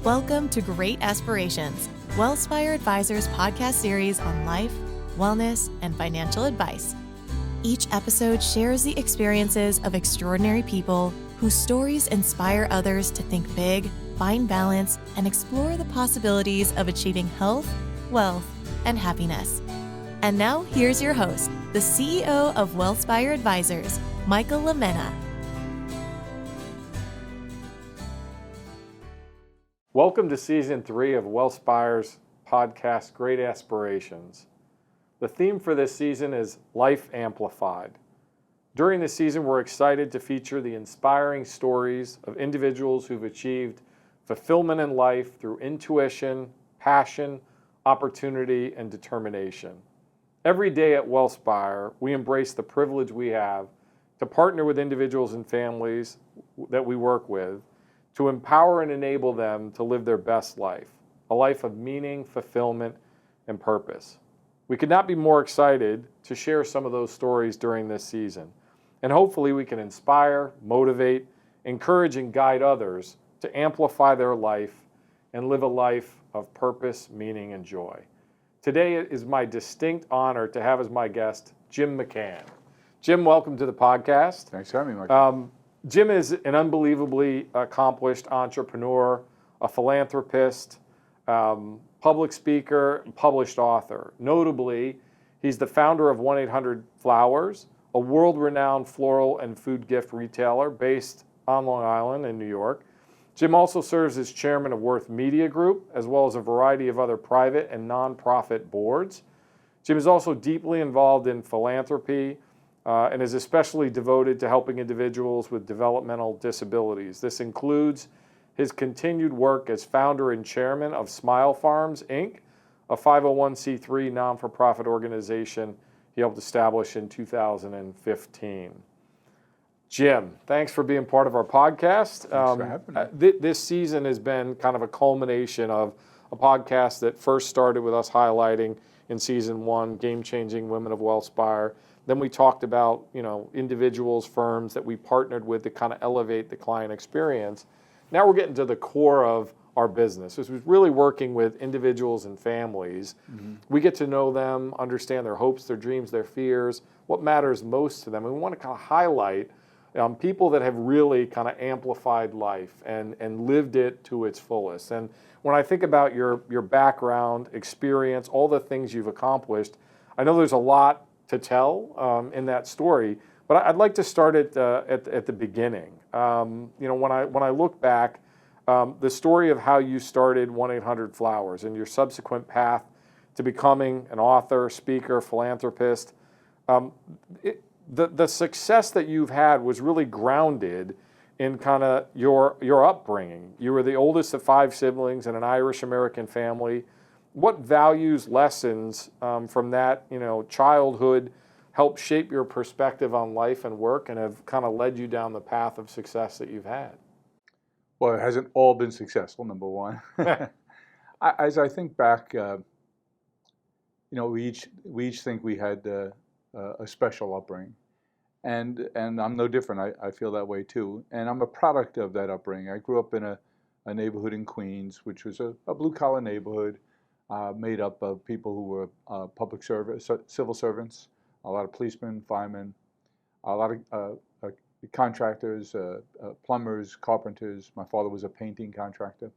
Welcome to Great Aspirations, Wealthspire Advisors podcast series on life, wellness, and financial advice. Each episode shares the experiences of extraordinary people whose stories inspire others to think big, find balance, and explore the possibilities of achieving health, wealth, and happiness. And now, here's your host, the CEO of Wealthspire Advisors, Michael LaMena. Welcome to Season 3 of Wealthspire's podcast, Great Aspirations. The theme for this season is Life Amplified. During this season, we're excited to feature the inspiring stories of individuals who've achieved fulfillment in life through intuition, passion, opportunity, and determination. Every day at Wealthspire, we embrace the privilege we have to partner with individuals and families that we work with to empower and enable them to live their best life, a life of meaning, fulfillment, and purpose. We could not be more excited to share some of those stories during this season, and hopefully we can inspire, motivate, encourage, and guide others to amplify their life and live a life of purpose, meaning, and joy. Today it is my distinct honor to have as my guest Jim McCann. Jim, welcome to the podcast. Thanks for having me, Mike. Jim is an unbelievably accomplished entrepreneur, a philanthropist, public speaker, and published author. Notably, he's the founder of 1-800-Flowers, a world-renowned floral and food gift retailer based on Long Island in New York. Jim also serves as chairman of Worth Media Group, as well as a variety of other private and nonprofit boards. Jim is also deeply involved in philanthropy, and is especially devoted to helping individuals with developmental disabilities. This includes his continued work as founder and chairman of Smile Farms, Inc., a 501c3 non-for-profit organization he helped establish in 2015. Jim, thanks for being part of our podcast. Thanks for having me. This season has been kind of a culmination of a podcast that first started with us highlighting in season 1, Game-Changing Women of Wealthspire. Then we talked about, individuals, firms that we partnered with to kind of elevate the client experience. Now we're getting to the core of our business, which was really working with individuals and families. Mm-hmm. We get to know them, understand their hopes, their dreams, their fears, what matters most to them. And we want to kind of highlight people that have really kind of amplified life and lived it to its fullest. And when I think about your background, experience, all the things you've accomplished, I know there's a lot to tell in that story, but I'd like to start at the beginning. When I look back, the story of how you started 1-800-Flowers and your subsequent path to becoming an author, speaker, philanthropist, the success that you've had was really grounded in kind of your upbringing. You were the oldest of 5 siblings in an Irish-American family. What values, lessons from that, childhood helped shape your perspective on life and work and have kind of led you down the path of success that you've had? Well, it hasn't all been successful, number one. As I think back, we each think we had a special upbringing. And I'm no different. I feel that way too. And I'm a product of that upbringing. I grew up in a neighborhood in Queens, which was a blue-collar neighborhood. Made up of people who were public service, civil servants, a lot of policemen, firemen, a lot of contractors, plumbers, carpenters. My father was a painting contractor.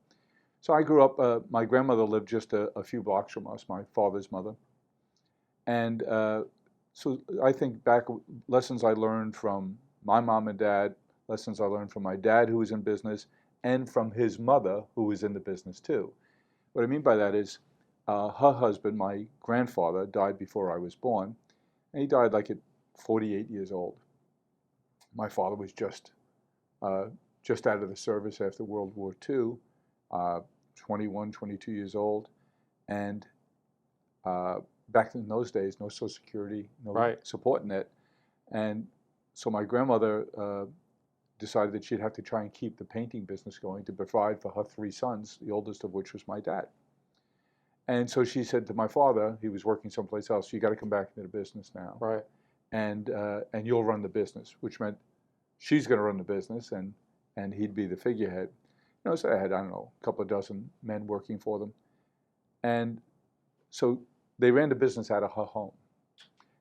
So I grew up, my grandmother lived just a few blocks from us, my father's mother. And so I think back, lessons I learned from my mom and dad, lessons I learned from my dad who was in business, and from his mother who was in the business too. What I mean by that is, her husband, my grandfather, died before I was born, and he died like at 48 years old. My father was just out of the service after World War II, 21, 22 years old, and back in those days, no Social Security, no support net, and so my grandmother decided that she'd have to try and keep the painting business going to provide for her 3 sons, the oldest of which was my dad. And so she said to my father, he was working someplace else, you got to come back into the business now. Right. And you'll run the business, which meant she's going to run the business and he'd be the figurehead. So I had, I don't know, a couple of dozen men working for them. And so they ran the business out of her home.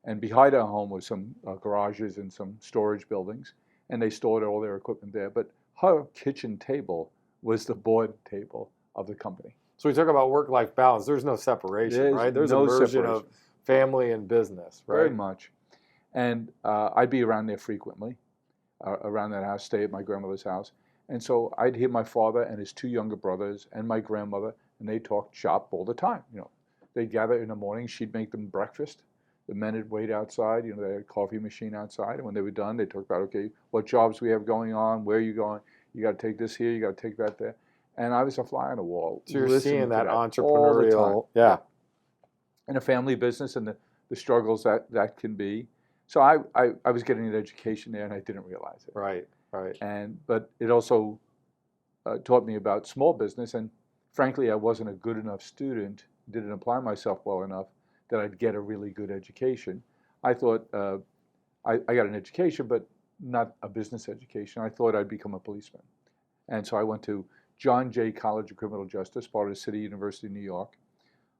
And behind her home was some garages and some storage buildings, and they stored all their equipment there. But her kitchen table was the board table of the company. So we talk about work-life balance. There's no separation, right? There's no a version separation. of family and business, right? Very much. And I'd be around there frequently, around that house, stay at my grandmother's house. And so I'd hear my father and his two younger brothers and my grandmother, and they talked shop all the time. They'd gather in the morning, she'd make them breakfast. The men would wait outside, they had a coffee machine outside, and when they were done, they talked about, okay, what jobs we have going on, where are you going, you got to take this here, you got to take that there. And I was a fly on the wall. So you're seeing that entrepreneurial, all the time. Yeah. In a family business and the struggles that can be. So I was getting an education there, and I didn't realize it. Right. But it also taught me about small business, and frankly, I wasn't a good enough student, didn't apply myself well enough that I'd get a really good education. I thought I got an education, but not a business education. I thought I'd become a policeman. And so I went to John Jay College of Criminal Justice, part of City University of New York.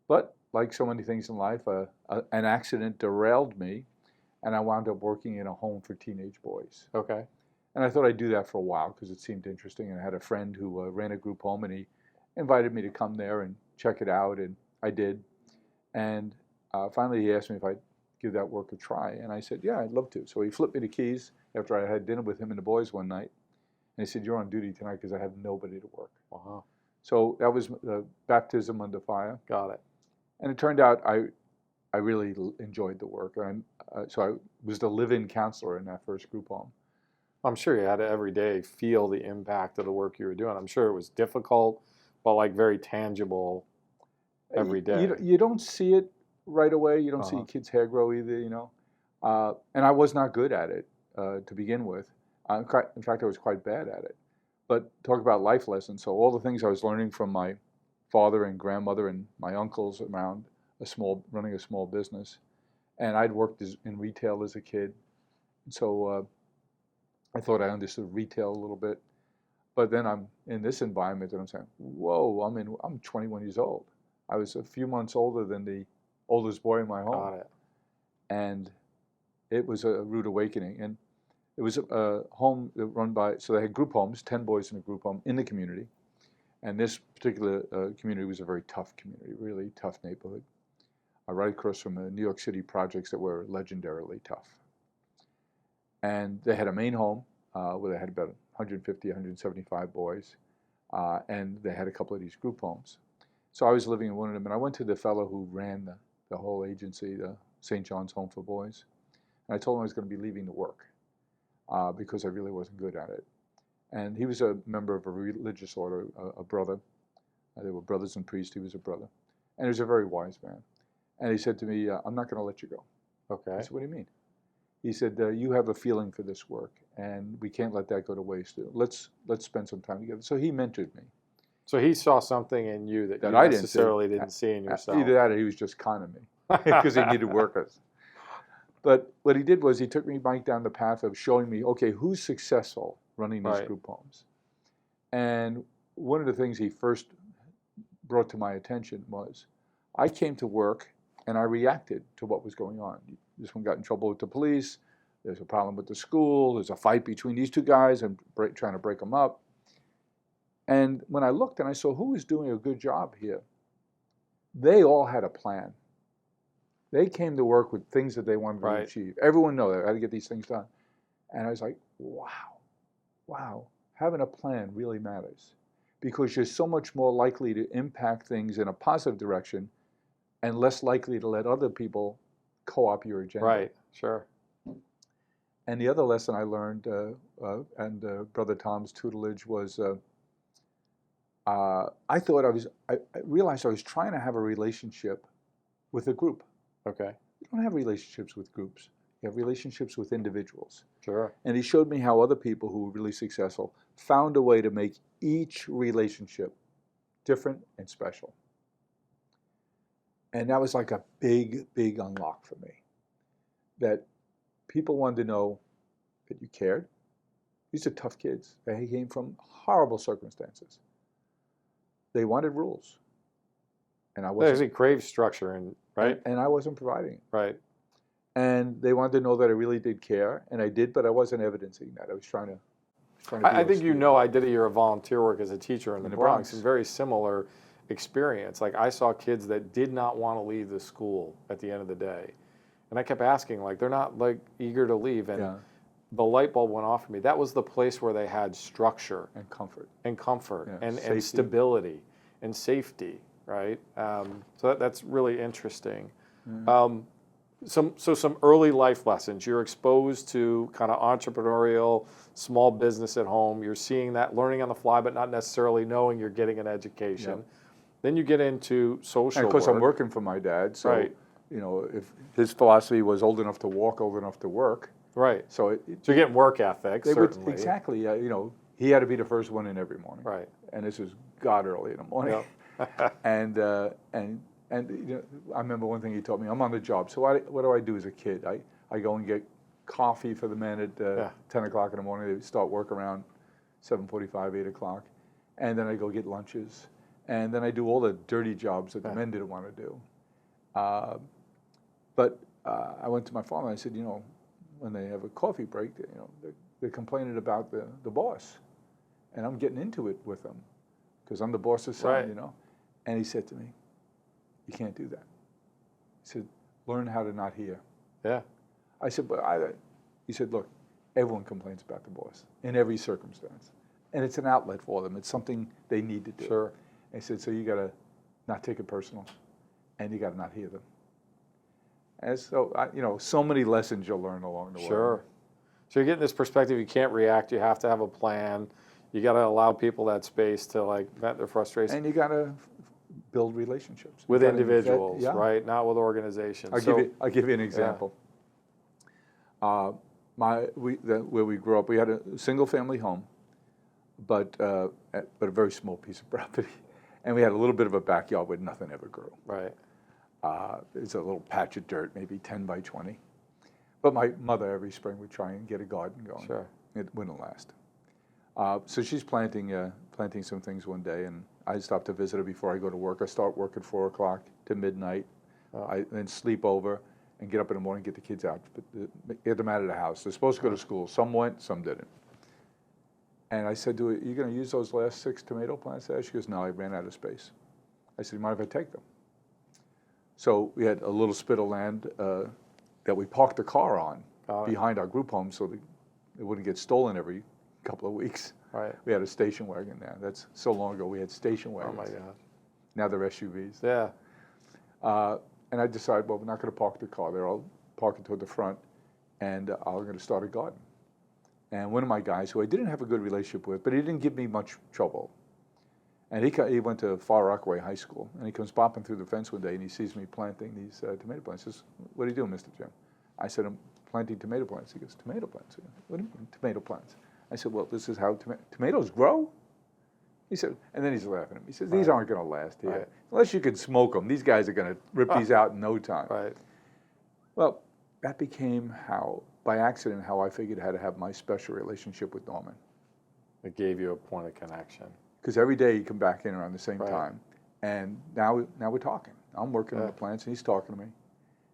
But like so many things in life, an accident derailed me, and I wound up working in a home for teenage boys. Okay. And I thought I'd do that for a while because it seemed interesting. And I had a friend who ran a group home, and he invited me to come there and check it out, and I did. And finally, he asked me if I'd give that work a try, and I said, yeah, I'd love to. So he flipped me the keys after I had dinner with him and the boys one night, and he said, you're on duty tonight because I have nobody to work. Wow. So that was baptism under fire. Got it. And it turned out I really enjoyed the work. So I was the live-in counselor in that first group home. I'm sure you had to every day feel the impact of the work you were doing. I'm sure it was difficult, but like very tangible every day. You don't see it right away. You don't see kids' hair grow either, And I was not good at it to begin with. In fact, I was quite bad at it. But talk about life lessons. So all the things I was learning from my father and grandmother and my uncles around running a small business. And I'd worked in retail as a kid. So I thought I understood retail a little bit. But then I'm in this environment and I'm saying, whoa, I'm 21 years old. I was a few months older than the oldest boy in my home. Got it. And it was a rude awakening. And it was a home run so they had group homes, 10 boys in a group home in the community. And this particular community was a very tough community, really tough neighborhood. Right across from the New York City projects that were legendarily tough. And they had a main home where they had about 150, 175 boys. And they had a couple of these group homes. So I was living in one of them, and I went to the fellow who ran the whole agency, the St. John's Home for Boys. And I told him I was going to be leaving to work because I really wasn't good at it. And he was a member of a religious order, a brother. They were brothers and priests. He was a brother. And he was a very wise man. And he said to me, I'm not going to let you go. Okay. I said, what do you mean? He said, you have a feeling for this work, and we can't let that go to waste. Let's spend some time together. So he mentored me. So he saw something in you that you I necessarily didn't see in yourself. Either that or he was just conning me because he needed workers. But what he did was he took me back down the path of showing me, okay, who's successful running these group homes? And one of the things he first brought to my attention was I came to work and I reacted to what was going on. This one got in trouble with the police. There's a problem with the school. There's a fight between these two guys. I'm trying to break them up. And when I looked and I saw who was doing a good job here, they all had a plan. They came to work with things that they wanted to achieve. Everyone knew they had to get these things done. And I was like, wow, having a plan really matters because you're so much more likely to impact things in a positive direction and less likely to let other people co-opt your agenda. Right, sure. And the other lesson I learned, Brother Tom's tutelage was, I realized I was trying to have a relationship with a group. Okay. You don't have relationships with groups. You have relationships with individuals. Sure. And he showed me how other people who were really successful found a way to make each relationship different and special. And that was like a big, big unlock for me. That people wanted to know that you cared, These are tough kids. They came from horrible circumstances. They wanted rules, and I wasn't. They crave structure, and right, and I wasn't providing it. right. And they wanted to know that I really did care, and I did, but I wasn't evidencing that. I was trying to I think I did a year of volunteer work as a teacher in the Bronx, and very similar experience. Like I saw kids that did not want to leave the school at the end of the day, and I kept asking, like they're not like eager to leave, and the light bulb went off for me. That was the place where they had structure and comfort, and stability and safety, right? So that's really interesting. Mm-hmm. Some early life lessons. You're exposed to kind of entrepreneurial, small business at home. You're seeing that, learning on the fly, but not necessarily knowing you're getting an education. Yep. Then you get into social and of course, work. I'm working for my dad, so you know, if his philosophy was old enough to walk, old enough to work. Right. So you're getting work ethic, certainly. Exactly. You know, he had to be the first one in every morning. Right. And this was God early in the morning. Yep. and you know, I remember one thing he told me. I'm on the job, so what do I do as a kid? I go and get coffee for the men at 10 o'clock in the morning. They start work around 7:45, 8 o'clock. And then I go get lunches. And then I do all the dirty jobs that the men didn't want to do. But I went to my father and I said, you know, when they have a coffee break, you know, they're complaining about the boss. And I'm getting into it with them because I'm the boss's son, you know. And he said to me, you can't do that. He said, learn how to not hear. Yeah. I said, he said, look, everyone complains about the boss in every circumstance. And it's an outlet for them. It's something they need to do. Sure. And he said, so you got to not take it personal and you got to not hear them. And so, you know, so many lessons you'll learn along the way. Sure. So you're getting this perspective, you can't react, you have to have a plan. You got to allow people that space to like vent their frustration. And you got to build relationships. With individuals, right? Not with organizations. I'll give you an example. Yeah. Where we grew up, we had a single family home, but a very small piece of property. And we had a little bit of a backyard where nothing ever grew. Right. It's a little patch of dirt, maybe 10 by 20. But my mother every spring would try and get a garden going. Sure. It wouldn't last. So she's planting some things one day, and I stop to visit her before I go to work. I start work at 4 o'clock to midnight. I then sleep over and get up in the morning, get the kids out, get them out of the house. They're supposed to go to school. Some went, some didn't. And I said to her, you going to use those last 6 tomato plants there? She goes, no, I ran out of space. I said, you mind if I take them? So we had a little spit of land that we parked the car on behind our group home so that it wouldn't get stolen every couple of weeks. Right. We had a station wagon there. That's so long ago we had station wagons. Oh my God. Now they're SUVs. Yeah. And I decided, well, we're not going to park the car there. I'll park it toward the front, and I'm going to start a garden. And one of my guys, who I didn't have a good relationship with, but he didn't give me much trouble. And he went to Far Rockaway High School, and he comes bopping through the fence one day, and he sees me planting these tomato plants. He says, what are you doing, Mr. Jim? I said, I'm planting tomato plants. He goes, tomato plants? What do you mean, tomato plants? I said, well, this is how tomatoes grow? He said, and then he's laughing at me. He says, these aren't going to last here. Right. Unless you can smoke them. These guys are going to rip these out in no time. Right. Well, that became by accident, how I figured how to have my special relationship with Norman. It gave you a point of connection. Because every day you come back in around the same time. And now we're talking. I'm working on the plants, and he's talking to me.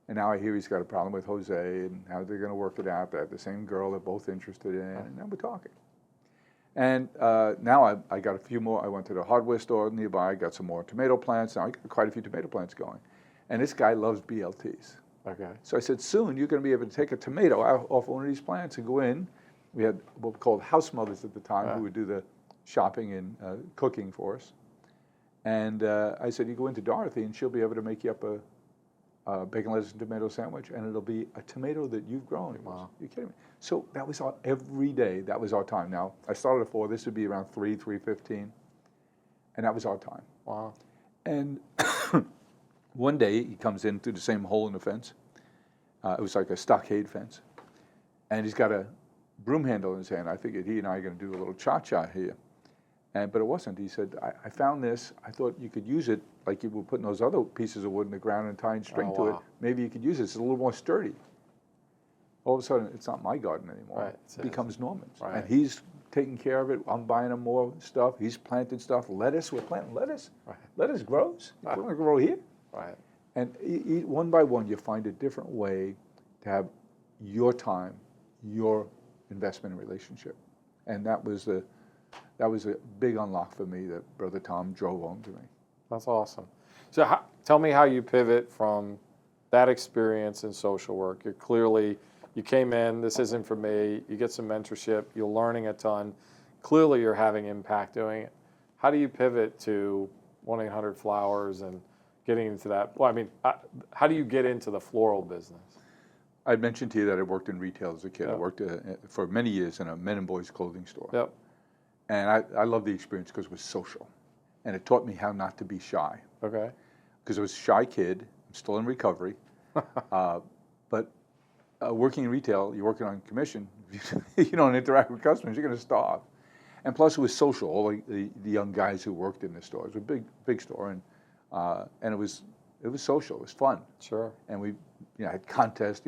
And now I hear he's got a problem with Jose, and how they're going to work it out. They have the same girl they're both interested in, and now we're talking. And now I got a few more. I went to the hardware store nearby, got some more tomato plants. Now I got quite a few tomato plants going. And this guy loves BLTs. Okay. So I said, soon you're going to be able to take a tomato off one of these plants and go in. We had what we called house mothers at the time who would do the shopping and cooking for us. And I said, you go into Dorothy, and she'll be able to make you up a bacon, lettuce, and tomato sandwich, and it'll be a tomato that you've grown. Wow. You're kidding me? So that was every day. That was our time. Now, I started at 4. This would be around 3:15. And that was our time. Wow. And one day, he comes in through the same hole in the fence. It was like a stockade fence. And he's got a broom handle in his hand. I figured he and I are going to do a little cha-cha here. But it wasn't. He said, I found this. I thought you could use it like you were putting those other pieces of wood in the ground and tying string to it. Maybe you could use it. It's a little more sturdy. all of a sudden it's not my garden anymore. Right. It becomes Norman's. Right. And he's taking care of it. I'm buying him more stuff. He's planting stuff. Lettuce, we're planting lettuce. Right. Lettuce grows. We want to grow here. Right. And one by one, you find a different way to have your time, your investment and relationship. And that was a big unlock for me that Brother Tom drove home to me. That's awesome. So tell me how you pivot from that experience in social work. You came in, this isn't for me, you get some mentorship, you're learning a ton. Clearly you're having impact doing it. How do you pivot to 1-800-Flowers and getting into that? Well, I mean, how do you get into the floral business? I mentioned to you that I worked in retail as a kid. Yep. I worked for many years in a men and boys clothing store. Yep. And I loved the experience because it was social. And it taught me how not to be shy. Okay. Because I was a shy kid. I'm still in recovery. But working in retail, you're working on commission. You don't interact with customers, you're going to starve. And plus, it was social. All the young guys who worked in the store. It was a big store, and it was social. It was fun. Sure. And we had contests.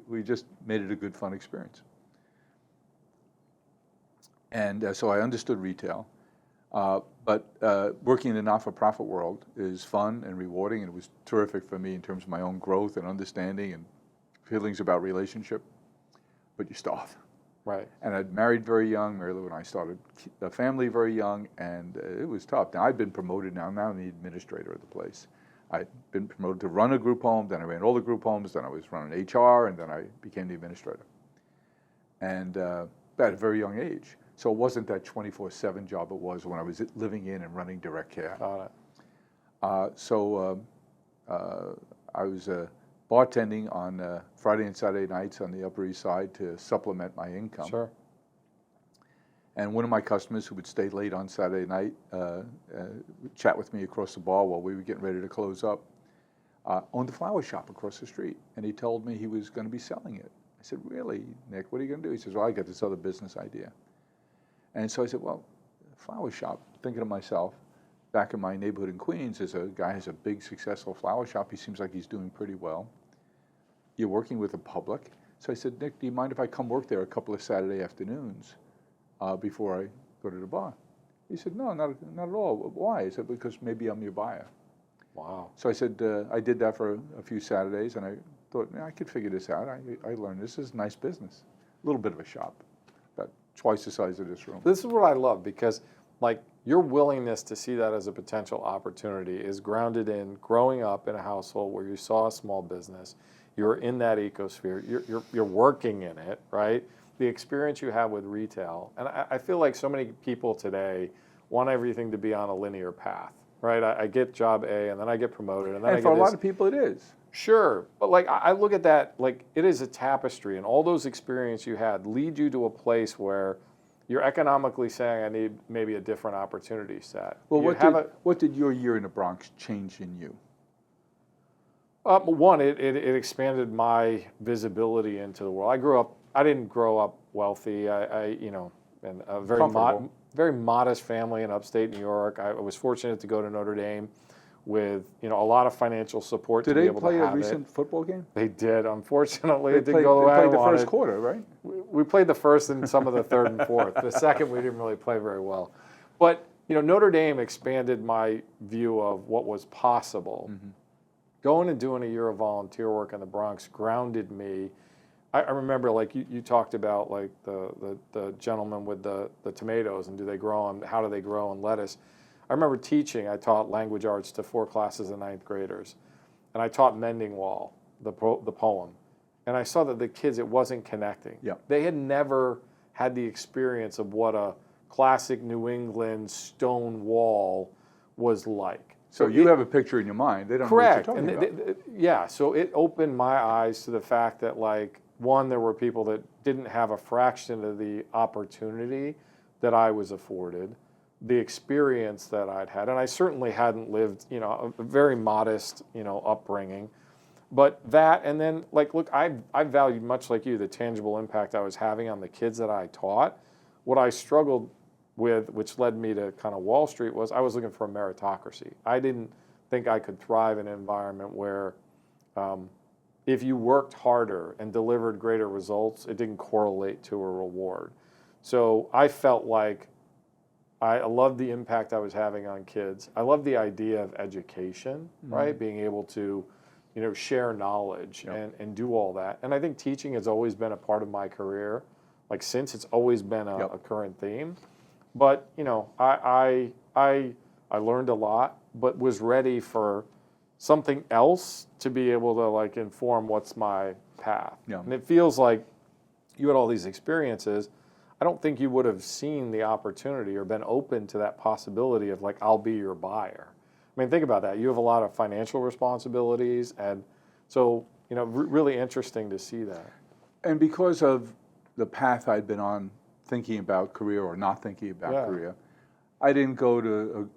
We just made it a good, fun experience. And so I understood retail. But working in the not-for-profit world is fun and rewarding, and it was terrific for me in terms of my own growth and understanding and feelings about relationship. But you starve. Right. And I'd married very young. Mary Lou and I started a family very young, and it was tough. Now, I've been promoted now. I'm now the administrator of the place. I'd been promoted to run a group home, then I ran all the group homes, then I was running HR, and then I became the administrator. And at a very young age. So it wasn't that 24/7 job it was when I was living in and running direct care. Got it. I was bartending on Friday and Saturday nights on the Upper East Side to supplement my income. Sure. And one of my customers who would stay late on Saturday night would chat with me across the bar while we were getting ready to close up, owned a flower shop across the street. And he told me he was going to be selling it. I said, really, Nick, what are you going to do? He says, well, I got this other business idea. And so I said, well, flower shop, thinking to myself, back in my neighborhood in Queens, there's a guy who has a big, successful flower shop. He seems like he's doing pretty well. You're working with the public. So I said, Nick, do you mind if I come work there a couple of Saturday afternoons before I go to the bar? He said, no, not at all. Why? I said, because maybe I'm your buyer. Wow. So I said, I did that for a few Saturdays, and I thought, I could figure this out. I learned this is a nice business. A little bit of a shop, about twice the size of this room. This is what I love, because like your willingness to see that as a potential opportunity is grounded in growing up in a household where you saw a small business, you're in that ecosphere, you're working in it, right? The experience you have with retail, and I feel like so many people today want everything to be on a linear path, right? I get job A, and then I get promoted, and then I get for a this. lot of people it is. Sure, but like I look at that, like it is a tapestry, and all those experiences you had lead you to a place where you're economically saying, I need maybe a different opportunity set. Well, what did your year in the Bronx change in you? One, it expanded my visibility into the world. I didn't grow up wealthy. In a very modest family in upstate New York. I was fortunate to go to Notre Dame with a lot of financial support to be able to have it. Did they play a recent football game? They did. Unfortunately, it didn't go the way I wanted. They played the first quarter, right? We played the first and some of the third and fourth. The second, we didn't really play very well. But Notre Dame expanded my view of what was possible. Mm-hmm. Going and doing a year of volunteer work in the Bronx grounded me. I remember, like you talked about, like the gentleman with the tomatoes, and do they grow on? How do they grow on lettuce? I remember teaching. I taught language arts to 4 classes of 9th graders, and I taught Mending Wall, the poem, and I saw that the kids, it wasn't connecting. Yeah. They had never had the experience of what a classic New England stone wall was like. So you have a picture in your mind. They don't correct. know what you're talking about. Yeah. So it opened my eyes to the fact that, like, one, there were people that didn't have a fraction of the opportunity that I was afforded, the experience that I'd had, and I certainly hadn't lived, a very modest, upbringing, but that, and then, like, look, I valued, much like you, the tangible impact I was having on the kids that I taught. What I struggled with, which led me to kind of Wall Street, was I was looking for a meritocracy. I didn't think I could thrive in an environment where if you worked harder and delivered greater results, it didn't correlate to a reward. So I felt like I loved the impact I was having on kids. I loved the idea of education, right? Being able to, share knowledge and do all that. And I think teaching has always been a part of my career. Like since it's always been a current theme. But, I learned a lot, but was ready for something else to be able to like inform what's my path. Yeah. And it feels like you had all these experiences. I don't think you would have seen the opportunity or been open to that possibility of like, I'll be your buyer. I mean, think about that. You have a lot of financial responsibilities. And so, really interesting to see that. And because of the path I'd been on thinking about career or not thinking about career, I didn't go to,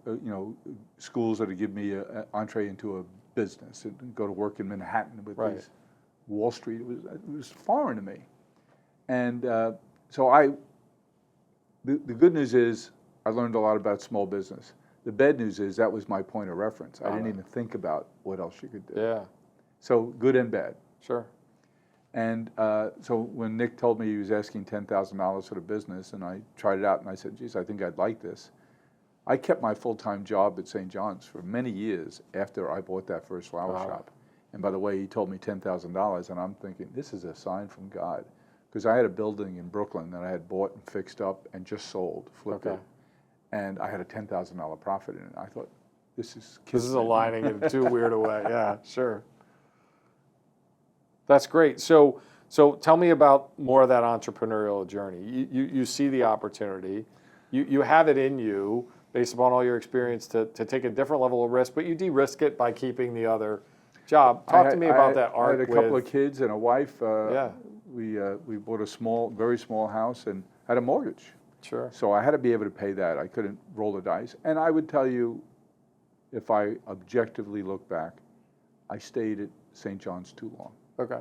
schools that would give me an entree into a business and go to work in Manhattan with these Wall Street. It was foreign to me. And so the good news is I learned a lot about small business. The bad news is that was my point of reference. I didn't even think about what else you could do. Yeah. So good and bad. Sure. And so when Nick told me he was asking $10,000 for the business, and I tried it out, and I said, geez, I think I'd like this. I kept my full-time job at St. John's for many years after I bought that first flower shop. And by the way, he told me $10,000, and I'm thinking, this is a sign from God. Because I had a building in Brooklyn that I had bought and fixed up and just sold, flipped it. And I had a $10,000 profit in it. I thought, this is aligning in too weird a way. Yeah, sure. That's great. So tell me about more of that entrepreneurial journey. You see the opportunity. You have it in you based upon all your experience to take a different level of risk, but you de-risk it by keeping the other job. Talk to me about that art. I had a couple of kids and a wife. We bought a very small house and had a mortgage. Sure. So I had to be able to pay that. I couldn't roll the dice. And I would tell you, if I objectively look back, I stayed at St. John's too long. Okay.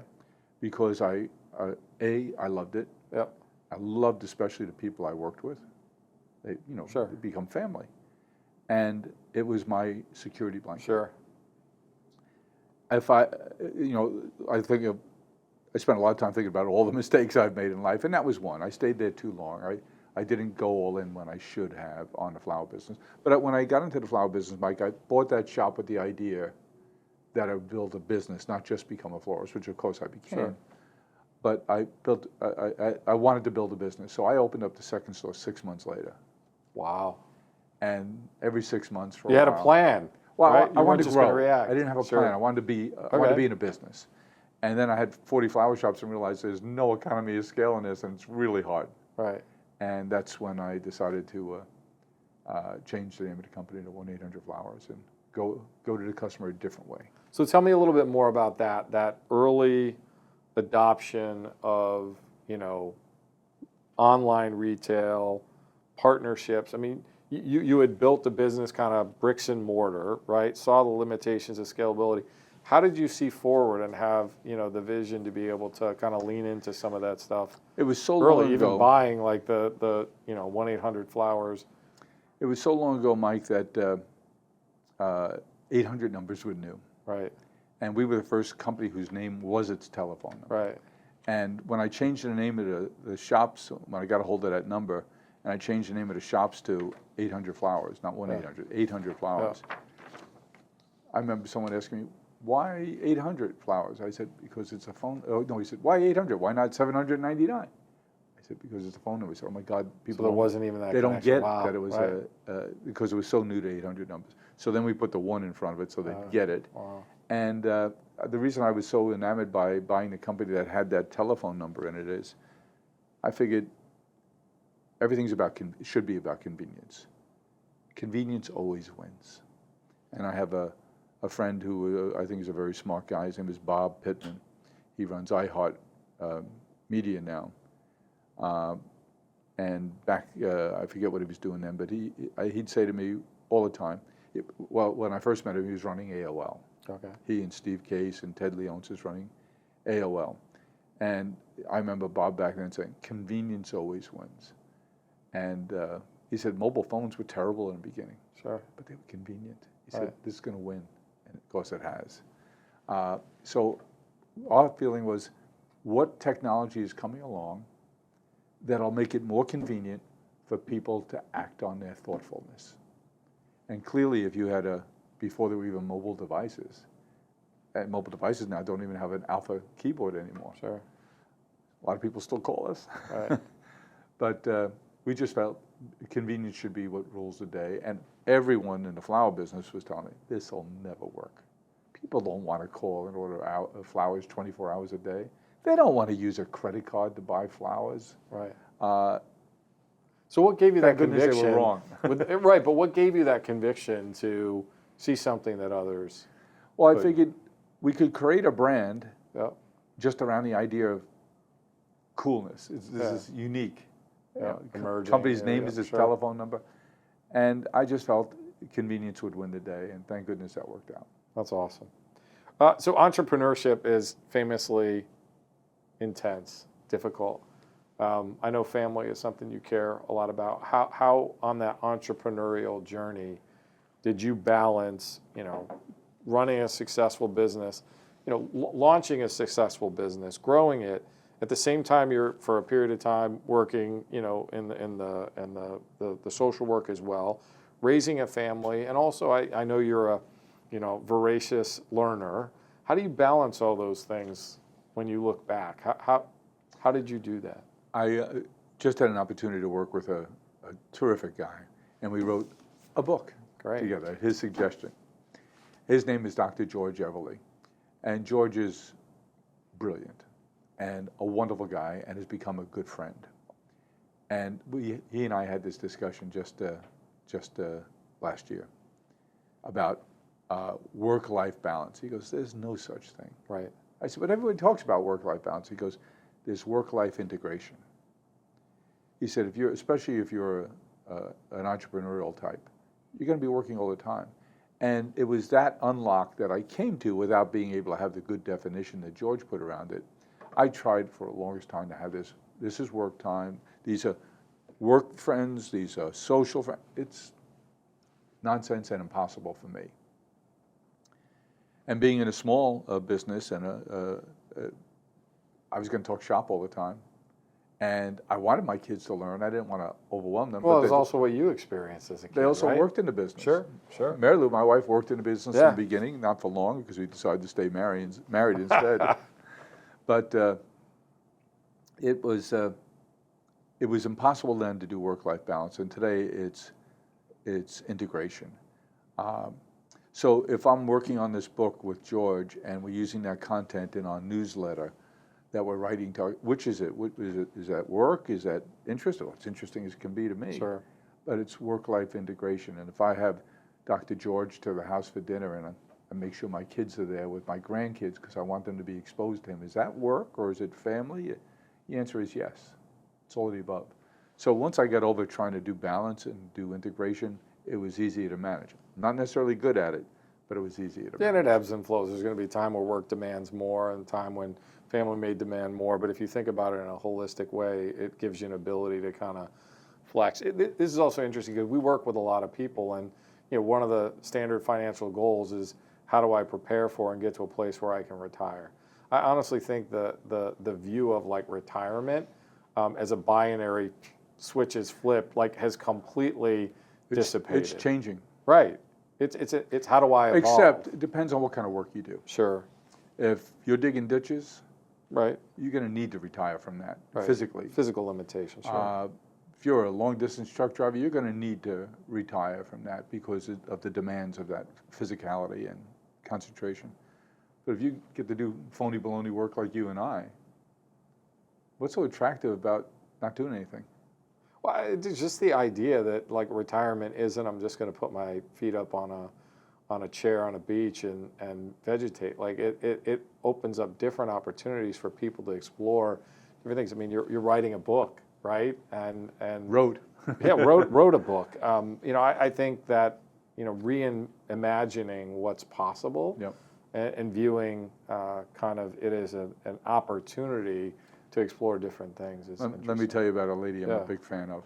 Because I loved it. Yep. I loved especially the people I worked with. They, they become family. And it was my security blanket. Sure. If I spent a lot of time thinking about all the mistakes I've made in life, and that was one. I stayed there too long. I didn't go all in when I should have on the flower business. But when I got into the flower business, Mike, I bought that shop with the idea that I would build a business, not just become a florist, which of course I became. Sure. But I wanted to build a business. So I opened up the second store 6 months later. Wow. And every 6 months for a while. You had a plan. Well, right? I wanted to grow. I didn't have a plan. I wanted to be in a business. And then I had 40 flower shops and realized there's no economy of scale in this, and it's really hard. Right. And that's when I decided to change the name of the company to 1-800-Flowers and go to the customer a different way. So tell me a little bit more about that early adoption of, online retail, partnerships. I mean, you had built the business kind of bricks and mortar, right? Saw the limitations of scalability. How did you see forward and have, the vision to be able to kind of lean into some of that stuff? It was so early, long even ago. Buying like the 1-800-Flowers. It was so long ago, Mike, that 800 numbers were new. Right. And we were the first company whose name was its telephone number. Right. And when I changed the name of the shops, when I got a hold of that number, and I changed the name of the shops to 800-Flowers, not 1-800, 800-Flowers. I remember someone asking me, why 800-Flowers? I said, because it's a phone. Oh, no, he said, why 800? Why not 799? I said, because it's a phone number. He said, oh my God, people. So there wasn't even that. They connection. Don't get wow. that it was because it was so new to 800 numbers. So then we put the 1 in front of it so they'd get it. Wow. And the reason I was so enamored by buying the company that had that telephone number in it is, I figured everything's should be about convenience. Convenience always wins. And I have a friend who I think is a very smart guy. His name is Bob Pittman. He runs iHeart Media now. And back, I forget what he was doing then, but he'd say to me all the time, when I first met him, he was running AOL. Okay. He and Steve Case and Ted Leonsis was running AOL. And I remember Bob back then saying, convenience always wins. And he said mobile phones were terrible in the beginning. Sure. But they were convenient. He said, this is going to win. And of course it has. So our feeling was, what technology is coming along that'll make it more convenient for people to act on their thoughtfulness? And clearly, if you had before there were even mobile devices, and mobile devices now don't even have an alpha keyboard anymore. Sure. A lot of people still call us. Right. But we just felt convenience should be what rules the day. And everyone in the flower business was telling me, this will never work. People don't want to call and order flowers 24 hours a day. They don't want to use a credit card to buy flowers. Right. So what gave you that conviction? They were wrong. Right, but what gave you that conviction to see something that others? Well, I figured we could create a brand Yeah. just around the idea of coolness. This is unique. Emerging. Company's name is his sure. telephone number. And I just felt convenience would win the day, and thank goodness that worked out. That's awesome. So entrepreneurship is famously intense, difficult. I know family is something you care a lot about. How on that entrepreneurial journey did you balance, running a successful business, launching a successful business, growing it, at the same time you're for a period of time working, in the social work as well, raising a family, and also I know you're a, voracious learner. How do you balance all those things when you look back? How did you do that? I just had an opportunity to work with a terrific guy, and we wrote a book together at his suggestion. His name is Dr. George Everly, and George is brilliant and a wonderful guy and has become a good friend. And he and I had this discussion just last year about work-life balance. He goes, there's no such thing. Right. I said, but everybody talks about work-life balance. He goes, there's work-life integration. He said, especially if you're an entrepreneurial type, you're going to be working all the time. And it was that unlock that I came to without being able to have the good definition that George put around it. I tried for the longest time to have this. This is work time. These are work friends. These are social friends. It's nonsense and impossible for me. And being in a small business, and I was going to talk shop all the time. And I wanted my kids to learn. I didn't want to overwhelm them. Well, it was also what you experienced as a kid. They also right? worked in the business. Sure. Mary Lou, my wife, worked in the business in the beginning, not for long, because we decided to stay married instead. But it was impossible then to do work-life balance, and today it's integration. So if I'm working on this book with George, and we're using that content in our newsletter that we're writing, which is it? Is that work? Is that interest? Oh, it's interesting as it can be to me. Sure. But it's work-life integration. And if I have Dr. George to the house for dinner, and I make sure my kids are there with my grandkids because I want them to be exposed to him, is that work or is it family? The answer is yes. It's all of the above. So once I got over trying to do balance and do integration, it was easier to manage. Not necessarily good at it, but it was easier to manage. And it ebbs and flows. There's going to be a time where work demands more and a time when family may demand more. But if you think about it in a holistic way, it gives you an ability to kind of flex. This is also interesting because we work with a lot of people, and one of the standard financial goals is how do I prepare for and get to a place where I can retire? I honestly think the view of like retirement as a binary switch is flipped, like has completely dissipated. It's changing. Right. It's how do I evolve? Except it depends on what kind of work you do. Sure. If you're digging ditches, right, you're going to need to retire from that right. physically. Physical limitations. Sure. If you're a long-distance truck driver, you're going to need to retire from that because of the demands of that physicality and concentration. But if you get to do phony baloney work like you and I, what's so attractive about not doing anything? Well, it's just the idea that like retirement isn't I'm just going to put my feet up on a chair on a beach and vegetate. Like it opens up different opportunities for people to explore different things. I mean, you're writing a book, right? And wrote a book. I think that reimagining what's possible. Yep. And viewing kind of it as an opportunity to explore different things. Let me tell you about a lady I'm a big fan of.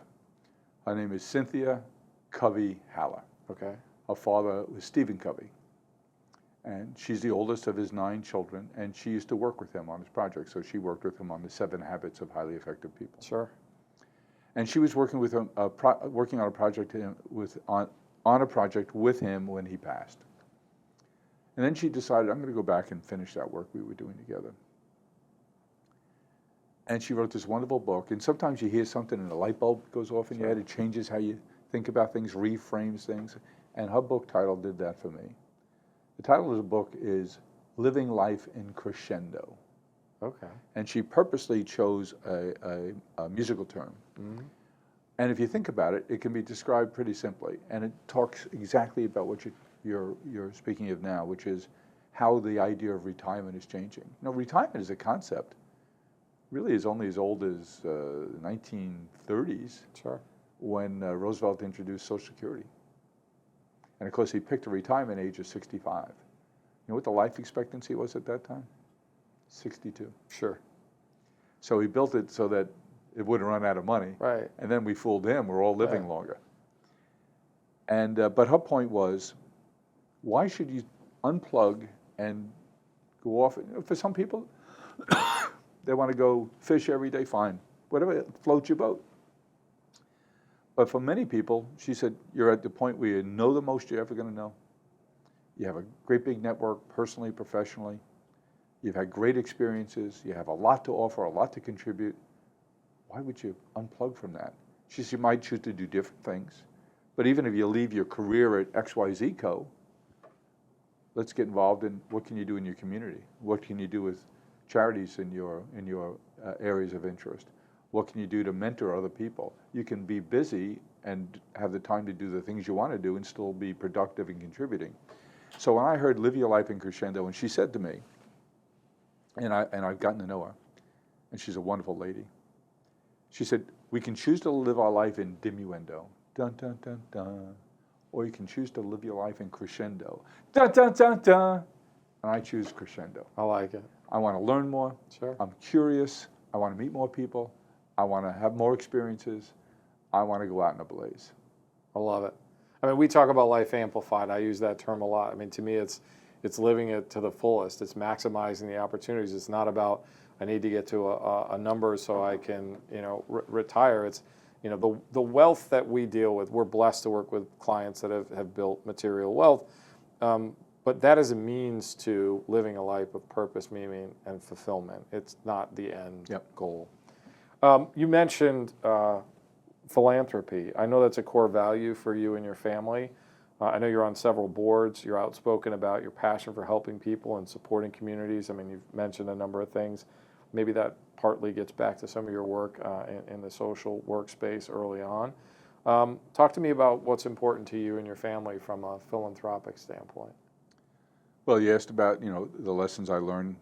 Her name is Cynthia Covey Haller. Okay. Her father was Stephen Covey. And she's the oldest of his 9 children, and she used to work with him on his project. So she worked with him on the 7 Habits of Highly Effective People. Sure. And she was working with him, working on a project on a project with him when he passed. And then she decided, I'm going to go back and finish that work we were doing together. And she wrote this wonderful book. And sometimes you hear something and a light bulb goes off in your head. It changes how you think about things, reframes things. And her book title did that for me. The title of the book is Living Life in Crescendo. Okay. And she purposely chose a musical term. Mm-hmm. And if you think about it, it can be described pretty simply. And it talks exactly about what you're speaking of now, which is how the idea of retirement is changing. You know, retirement as a concept really is only as old as the 1930s. Sure. When Roosevelt introduced Social Security. And of course, he picked a retirement age of 65. You know what the life expectancy was at that time? 62. Sure. So he built it so that it wouldn't run out of money. Right. And then we fooled him. We're all living longer. And but her point was, why should you unplug and go off? For some people, they want to go fish every day. Fine, whatever floats your boat. But for many people, she said, you're at the point where you know the most you're ever going to know. You have a great big network, personally, professionally. You've had great experiences. You have a lot to offer, a lot to contribute. Why would you unplug from that? She said, you might choose to do different things. But even if you leave your career at XYZ Co., let's get involved in what can you do in your community? What can you do with charities in your areas of interest? What can you do to mentor other people? You can be busy and have the time to do the things you want to do and still be productive and contributing. So when I heard Live Your Life in Crescendo, and she said to me, and I've gotten to know her, and she's a wonderful lady. She said, we can choose to live our life in diminuendo, dun, dun, dun, dun, or you can choose to live your life in crescendo, dun, dun, dun, dun, and I choose crescendo. I like it. I want to learn more. Sure. I'm curious. I want to meet more people. I want to have more experiences. I want to go out in a blaze. I love it. I mean, we talk about life amplified. I use that term a lot. I mean, to me, it's living it to the fullest. It's maximizing the opportunities. It's not about I need to get to a number so I can, retire. It's, the wealth that we deal with. We're blessed to work with clients that have built material wealth, but that is a means to living a life of purpose, meaning, and fulfillment. It's not the end goal. You mentioned philanthropy. I know that's a core value for you and your family. I know you're on several boards. You're outspoken about your passion for helping people and supporting communities. I mean, you've mentioned a number of things. Maybe that partly gets back to some of your work in the social workspace early on. Talk to me about what's important to you and your family from a philanthropic standpoint. Well, you asked about, the lessons I learned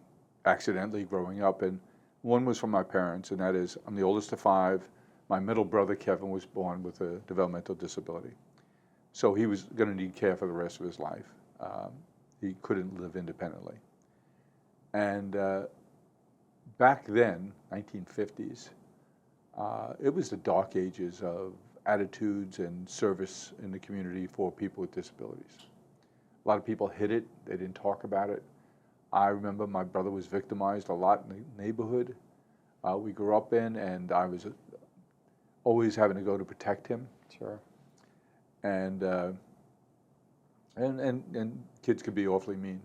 accidentally growing up, and one was from my parents, and that is I'm the oldest of 5. My middle brother, Kevin, was born with a developmental disability. So he was going to need care for the rest of his life. He couldn't live independently. And back then, 1950s, it was the dark ages of attitudes and service in the community for people with disabilities. A lot of people hid it. They didn't talk about it. I remember my brother was victimized a lot in the neighborhood we grew up in, and I was always having to go to protect him. Sure. And kids could be awfully mean.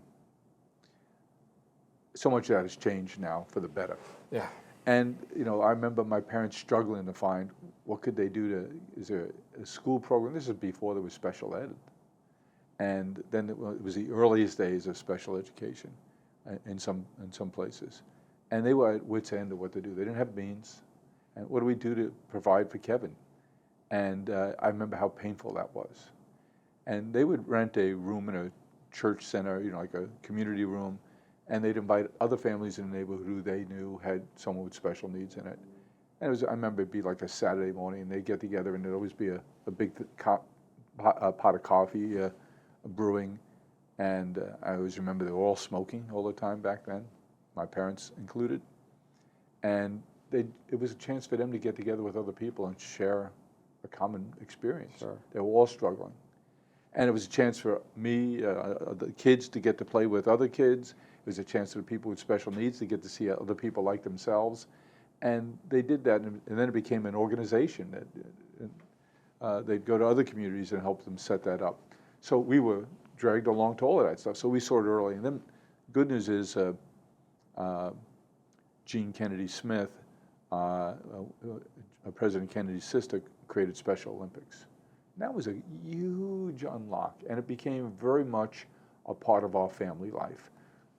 So much of that has changed now for the better. Yeah. And I remember my parents struggling to find what could they do is there a school program? This is before there was special ed. And then it was the earliest days of special education in some places. And they were at wit's end of what to do. They didn't have means. And what do we do to provide for Kevin? And I remember how painful that was. And they would rent a room in a church center, like a community room, and they'd invite other families in the neighborhood who they knew had someone with special needs in it. And I remember it'd be like a Saturday morning, and they'd get together, and there'd always be a big pot of coffee brewing. And I always remember they were all smoking all the time back then, my parents included. And it was a chance for them to get together with other people and share a common experience. Sure. They were all struggling. And it was a chance for me, the kids, to get to play with other kids. It was a chance for the people with special needs to get to see other people like themselves. And they did that, and then it became an organization that they'd go to other communities and help them set that up. So we were dragged along to all of that stuff. So we saw it early. And then good news is Jean Kennedy Smith, President Kennedy's sister, created Special Olympics. And that was a huge unlock, and it became very much a part of our family life.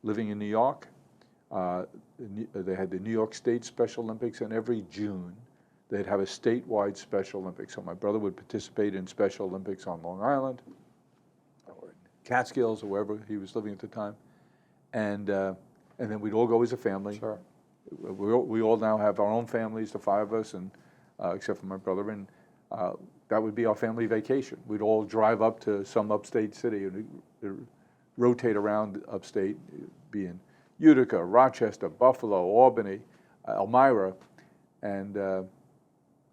Living in New York, they had the New York State Special Olympics, and every June they'd have a statewide Special Olympics. So my brother would participate in Special Olympics on Long Island, or in Catskills, or wherever he was living at the time. And then we'd all go as a family. Sure. We all now have our own families, the five of us, and except for my brother, and that would be our family vacation. We'd all drive up to some upstate city and rotate around upstate, be in Utica, Rochester, Buffalo, Albany, Elmira, and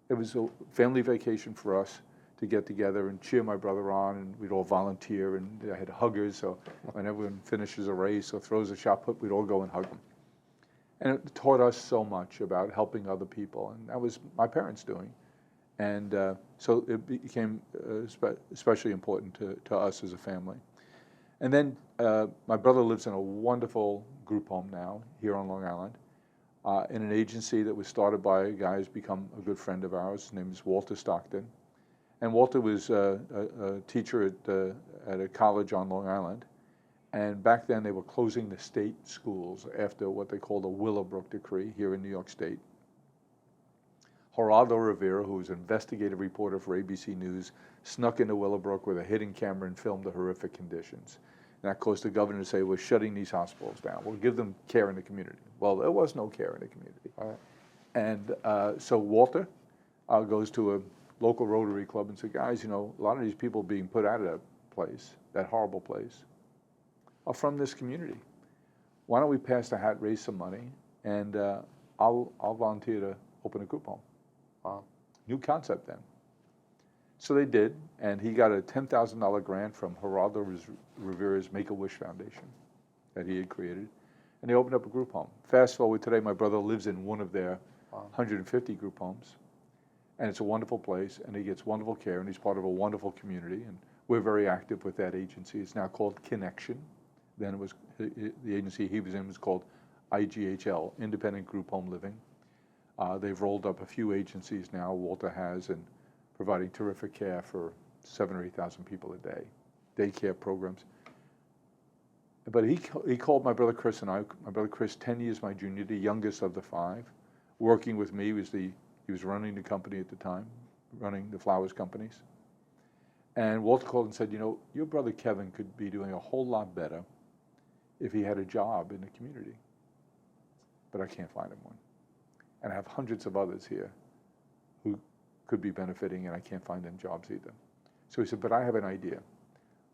it was a family vacation for us to get together and cheer my brother on, and we'd all volunteer, and I had huggers, so when everyone finishes a race or throws a shot put, we'd all go and hug them. And it taught us so much about helping other people, and that was my parents doing. And so it became especially important to us as a family. And then my brother lives in a wonderful group home now here on Long Island, in an agency that was started by a guy who's become a good friend of ours. His name is Walter Stockton. And Walter was a teacher at a college on Long Island. And back then they were closing the state schools after what they called the Willowbrook Decree here in New York State. Geraldo Rivera, who was an investigative reporter for ABC News, snuck into Willowbrook with a hidden camera and filmed the horrific conditions. And that caused the governor to say, we're shutting these hospitals down. We'll give them care in the community. Well, there was no care in the community. Right. And so Walter goes to a local Rotary Club and said, guys, you know, a lot of these people being put out of that place, that horrible place, are from this community. Why don't we pass the hat, raise some money, and I'll volunteer to open a group home. Wow. New concept then. So they did, and he got a $10,000 grant from Geraldo Rivera's Make-A-Wish Foundation that he had created, and they opened up a group home. Fast forward today, my brother lives in one of their 150 group homes, and it's a wonderful place, and he gets wonderful care, and he's part of a wonderful community, and we're very active with that agency. It's now called Connection. Then it was the agency he was in was called IGHL, Independent Group Home Living. They've rolled up a few agencies now, Walter has, and providing terrific care for 7,000 or 8,000 people a day, daycare programs. But he called my brother Chris and I. My brother Chris, 10 years my junior, the youngest of the five, working with me. He was running the company at the time, running the flowers companies. And Walter called and said, you know, your brother Kevin could be doing a whole lot better if he had a job in the community. But I can't find him one. And I have hundreds of others here who could be benefiting, and I can't find them jobs either. So he said, but I have an idea.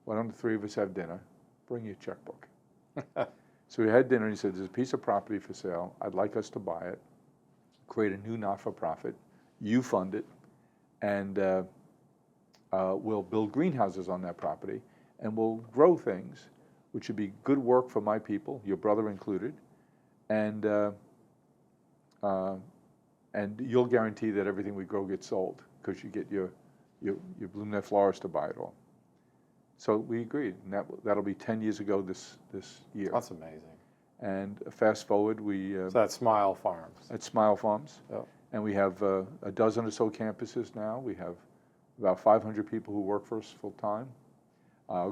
Why don't the three of us have dinner? Bring your checkbook. So we had dinner, and he said, there's a piece of property for sale. I'd like us to buy it, create a new not-for-profit. You fund it, and we'll build greenhouses on that property, and we'll grow things, which would be good work for my people, your brother included, and you'll guarantee that everything we grow gets sold because you get your BloomNet florist to buy it all. So we agreed, and that'll be 10 years ago this year. That's amazing. And fast forward, so that's Smile Farms. At Smile Farms, Yep. and we have a dozen or so campuses now. We have about 500 people who work for us full time,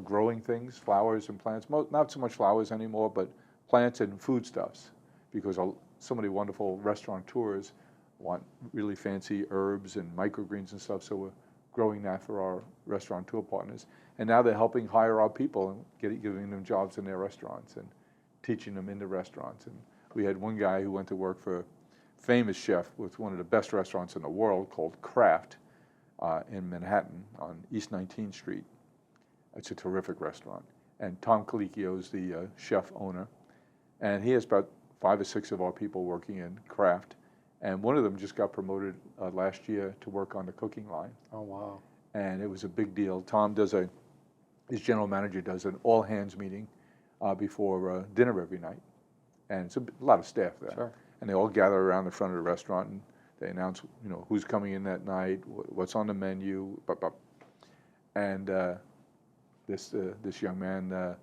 growing things, flowers and plants. Not so much flowers anymore, but plants and foodstuffs, because so many wonderful restaurateurs want really fancy herbs and microgreens and stuff, so we're growing that for our restaurateur partners. And now they're helping hire our people and giving them jobs in their restaurants and teaching them in the restaurants. And we had one guy who went to work for a famous chef with one of the best restaurants in the world called Kraft in Manhattan on East 19th Street. It's a terrific restaurant. And Tom Colicchio is the chef owner. And he has about 5 or 6 of our people working in Kraft. And one of them just got promoted last year to work on the cooking line. Oh, wow. And it was a big deal. Tom does a his general manager does an all-hands meeting before dinner every night. And it's a lot of staff there. Sure. And they all gather around the front of the restaurant, and they announce, who's coming in that night, what's on the menu, and this young man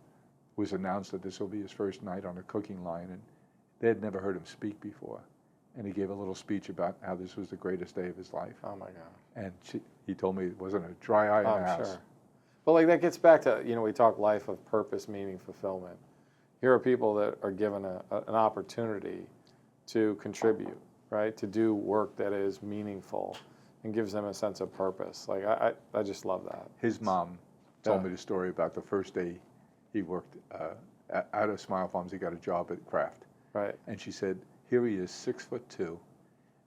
was announced that this will be his first night on the cooking line, and they had never heard him speak before. And he gave a little speech about how this was the greatest day of his life. Oh my God. And he told me it wasn't a dry eye in the house. Sure. Well, like that gets back to, we talk life of purpose, meaning, fulfillment. Here are people that are given an opportunity to contribute, right? To do work that is meaningful and gives them a sense of purpose. Like, I just love that. His mom told me the story about the first day he worked out of Smile Farms. He got a job at Kraft. Right. And she said, here he is, 6'2",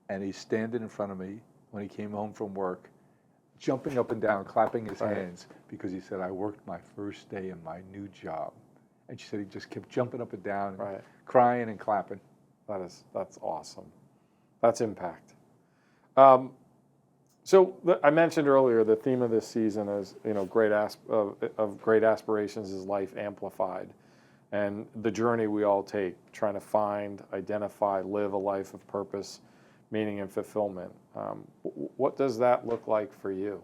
and he's standing in front of me when he came home from work, jumping up and down, clapping his hands, because he said, I worked my first day in my new job. And she said he just kept jumping up and down, and crying and clapping. That's awesome. That's impact. So I mentioned earlier the theme of this season is, great aspirations is life amplified, and the journey we all take trying to find, identify, live a life of purpose, meaning, and fulfillment. What does that look like for you?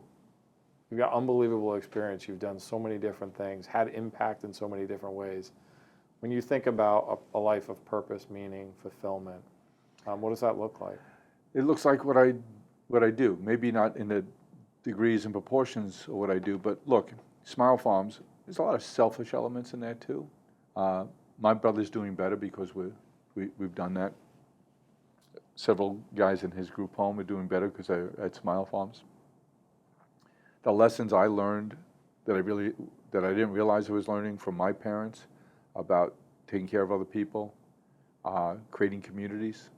You've got unbelievable experience. You've done so many different things, had impact in so many different ways. When you think about a life of purpose, meaning, fulfillment, what does that look like? It looks like what I do. Maybe not in the degrees and proportions of what I do, but look, Smile Farms, there's a lot of selfish elements in there too. My brother's doing better because we've done that. Several guys in his group home are doing better because they're at Smile Farms. The lessons I learned that I didn't realize I was learning from my parents about taking care of other people, creating communities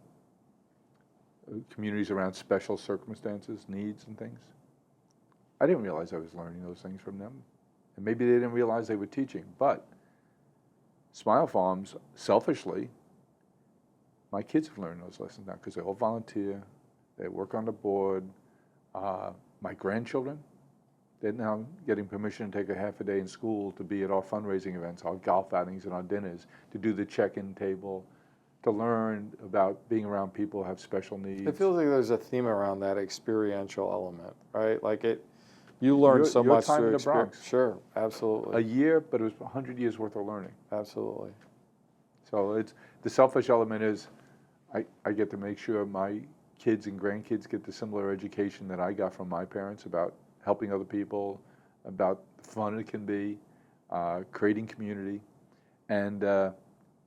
around special circumstances, needs, and things. I didn't realize I was learning those things from them. And maybe they didn't realize they were teaching. But Smile Farms, selfishly, my kids have learned those lessons now because they all volunteer, they work on the board. My grandchildren, they're now getting permission to take a half a day in school to be at our fundraising events, our golf outings and our dinners, to do the check-in table, to learn about being around people who have special needs. It feels like there's a theme around that experiential element, right? Like you learn so much through experience. Sure, absolutely. A year, but it was 100 years worth of learning. Absolutely. So the selfish element is I get to make sure my kids and grandkids get the similar education that I got from my parents about helping other people, about the fun it can be, creating community, and it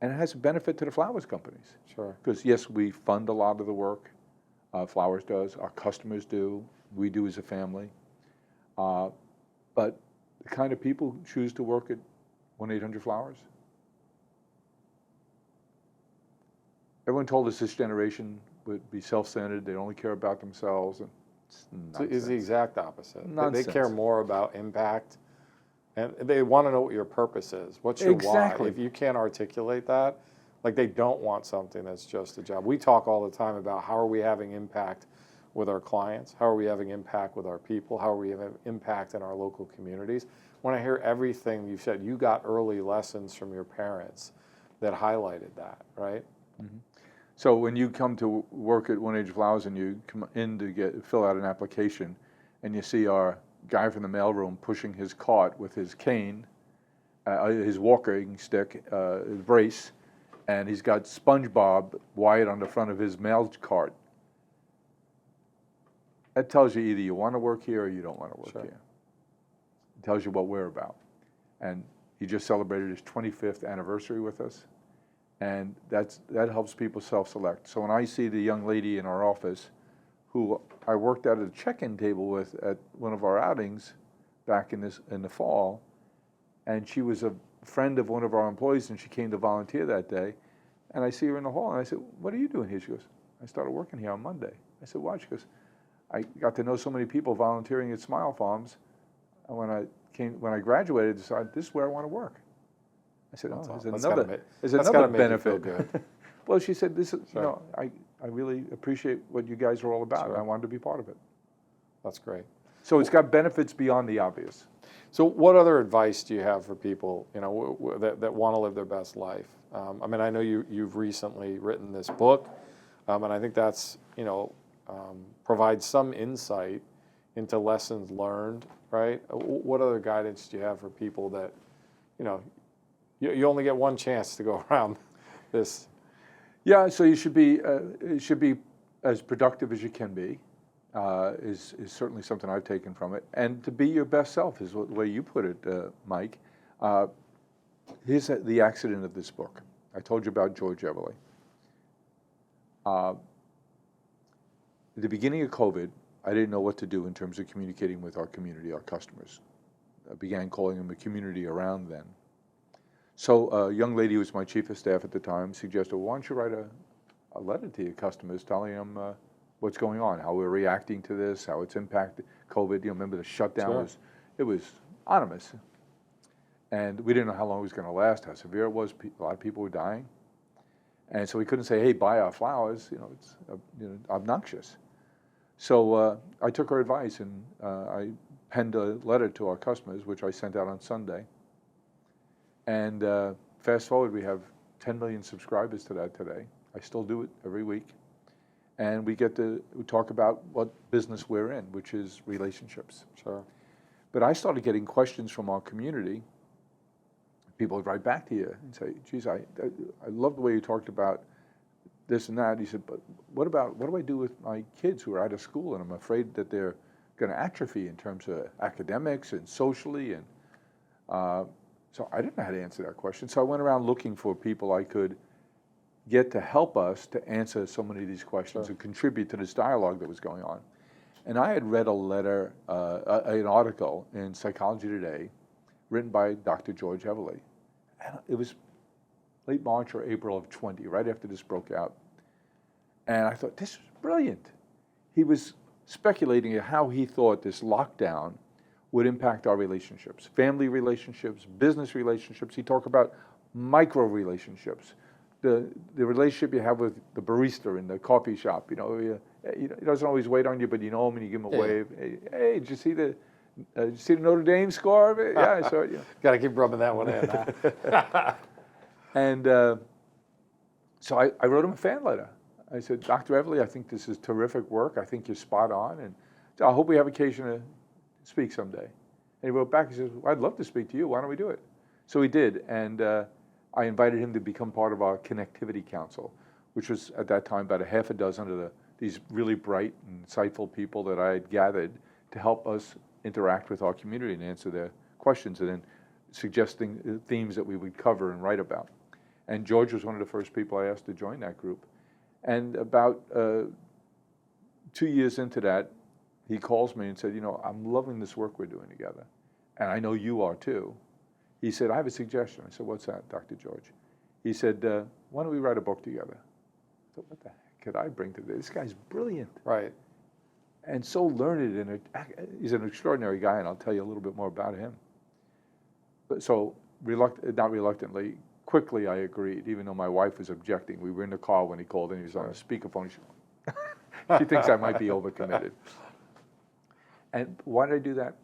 has a benefit to the flowers companies. Sure. Because yes, we fund a lot of the work. Flowers does. Our customers do. We do as a family. But the kind of people who choose to work at 1-800-Flowers. Everyone told us this generation would be self-centered. They only care about themselves. And it's the exact opposite. Nonsense. They care more about impact, and they want to know what your purpose is. What's your why? If you can't articulate that, like they don't want something that's just a job. We talk all the time about how are we having impact with our clients? How are we having impact with our people? How are we having impact in our local communities? When I hear everything you've said, you got early lessons from your parents that highlighted that, right? Mm-hmm. So when you come to work at 1-800-Flowers and you come in to fill out an application, and you see our guy from the mailroom pushing his cart with his cane, his walking stick, his brace, and he's got SpongeBob wired on the front of his mail cart. That tells you either you want to work here or you don't want to work here. It tells you what we're about. And he just celebrated his 25th anniversary with us. And that helps people self-select. So when I see the young lady in our office who I worked at a check-in table with at one of our outings back in the fall, and she was a friend of one of our employees, and she came to volunteer that day, and I see her in the hall, and I said, "What are you doing here?" She goes, "I started working here on Monday." I said, "Why?" She goes, "I got to know so many people volunteering at Smile Farms, and when I graduated, I decided this is where I want to work." I said, there's another benefit. Well, she said, "This is, I really appreciate what you guys are all about, and I wanted to be part of it." That's great. So it's got benefits beyond the obvious. So what other advice do you have for people, that want to live their best life? I mean, I know you've recently written this book, and I think that's, provides some insight into lessons learned, right? What other guidance do you have for people that, you only get one chance to go around this? Yeah, so you should be as productive as you can be. Is certainly something I've taken from it. And to be your best self is the way you put it, Mike. Here's the accident of this book. I told you about George Everly. At the beginning of COVID, I didn't know what to do in terms of communicating with our community, our customers. I began calling them a community around then. So a young lady who was my chief of staff at the time suggested, well, why don't you write a letter to your customers telling them what's going on, how we're reacting to this, how it's impacted COVID. Remember the shutdown was ominous. And we didn't know how long it was going to last, how severe it was. A lot of people were dying. And so we couldn't say, hey, buy our flowers. It's obnoxious. So I took her advice and I penned a letter to our customers, which I sent out on Sunday. And fast forward, we have 10 million subscribers to that today. I still do it every week. And we get to talk about what business we're in, which is relationships. Sure. But I started getting questions from our community. People would write back to you and say, geez, I love the way you talked about this and that. He said, but what do I do with my kids who are out of school and I'm afraid that they're going to atrophy in terms of academics and socially? And so I didn't know how to answer that question. So I went around looking for people I could get to help us to answer so many of these questions and contribute to this dialogue that was going on. And I had read a letter, an article in Psychology Today written by Dr. George Everly. And it was late March or April of 20, right after this broke out. And I thought, this is brilliant. He was speculating how he thought this lockdown would impact our relationships, family relationships, business relationships. He talked about micro relationships. The relationship you have with the barista in the coffee shop, he doesn't always wait on you, but you know him and you give him a wave. Hey, did you see the Notre Dame score? Yeah, I saw it. Got to keep rubbing that one in. Huh? And so I wrote him a fan letter. I said, Dr. Everly, I think this is terrific work. I think you're spot on, and I hope we have occasion to speak someday. And he wrote back. He says, well, I'd love to speak to you. Why don't we do it? So we did, and I invited him to become part of our Connectivity Council, which was at that time about a half a dozen of these really bright and insightful people that I had gathered to help us interact with our community and answer their questions, and then suggesting themes that we would cover and write about. And George was one of the first people I asked to join that group. And about 2 years into that, he calls me and said, I'm loving this work we're doing together. And I know you are too. He said, I have a suggestion. I said, what's that, Dr. George? He said, why don't we write a book together? I thought, what the heck could I bring to this? This guy's brilliant. Right. And so learned, and he's an extraordinary guy, and I'll tell you a little bit more about him. But so, not reluctantly, quickly I agreed, even though my wife was objecting. We were in the car when he called, and he was on a speakerphone. She thinks I might be overcommitted. And why did I do that?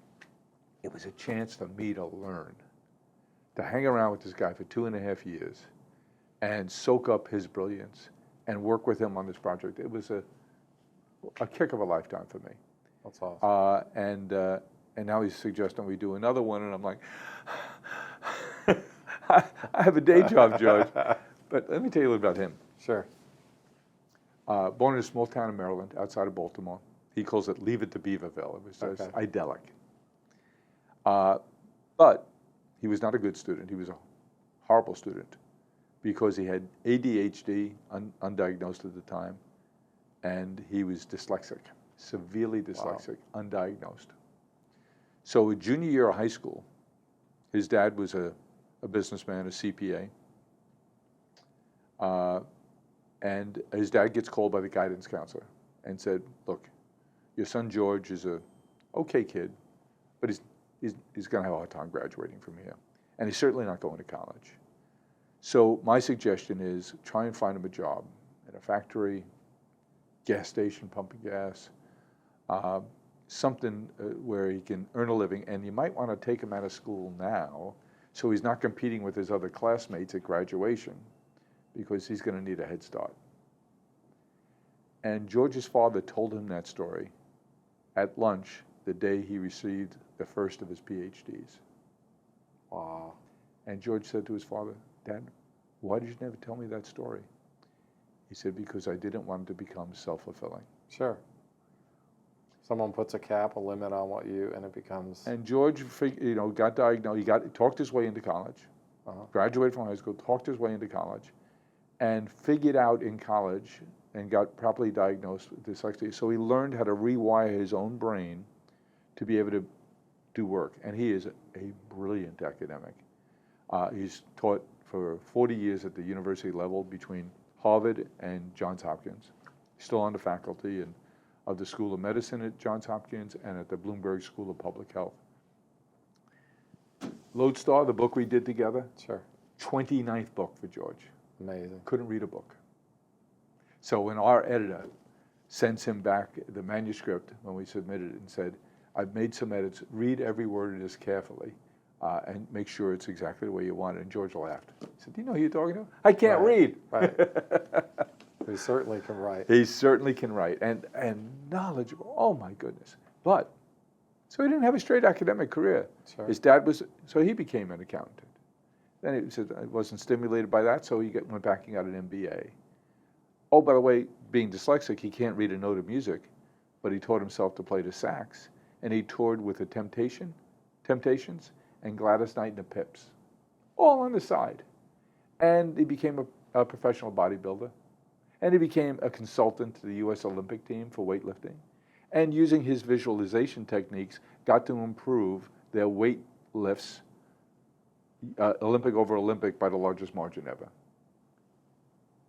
It was a chance for me to learn, to hang around with this guy for 2.5 years and soak up his brilliance and work with him on this project. It was a kick of a lifetime for me. That's awesome. And now he's suggesting we do another one, and I'm like, I have a day job, George. But let me tell you a little about him. Sure. Born in a small town in Maryland, outside of Baltimore. He calls it Leave It to Beaverville. It was just idyllic. But he was not a good student. He was a horrible student because he had ADHD, undiagnosed at the time, and he was dyslexic, severely dyslexic, undiagnosed. So junior year of high school, his dad was a businessman, a CPA, and his dad gets called by the guidance counselor and said, look, your son George is a okay kid, but he's going to have a hard time graduating from here. And he's certainly not going to college. So my suggestion is try and find him a job at a factory, gas station, pumping gas, something where he can earn a living, and you might want to take him out of school now so he's not competing with his other classmates at graduation, because he's going to need a head start. And George's father told him that story at lunch the day he received the first of his PhDs. Wow. And George said to his father, "Dad, why did you never tell me that story?" He said, "Because I didn't want it to become self-fulfilling." Sure. Someone puts a cap, a limit on what you, and it becomes. And George, got diagnosed. He talked his way into college, graduated from high school, talked his way into college, and figured out in college and got properly diagnosed with dyslexia. So he learned how to rewire his own brain to be able to do work. And he is a brilliant academic. He's taught for 40 years at the university level between Harvard and Johns Hopkins. He's still on the faculty of the School of Medicine at Johns Hopkins and at the Bloomberg School of Public Health. Lodestar, the book we did together, Sure. 29th book for George. Amazing. Couldn't read a book. So when our editor sends him back the manuscript when we submitted it and said, "I've made some edits, read every word of this carefully and make sure it's exactly the way you want it." And George laughed. He said, "Do you know who you're talking to? I can't read." Right. He certainly can write. He certainly can write, and knowledgeable. Oh my goodness! But so he didn't have a straight academic career. Sure. His dad was, so he became an accountant. Then he said I wasn't stimulated by that, so he went back and got an MBA. Oh, by the way, being dyslexic, he can't read a note of music, but he taught himself to play the sax, and he toured with the Temptations and Gladys Knight and the Pips, all on the side. And he became a professional bodybuilder. And he became a consultant to the U.S. Olympic team for weightlifting. And using his visualization techniques, got to improve their weight lifts, Olympic over Olympic, by the largest margin ever.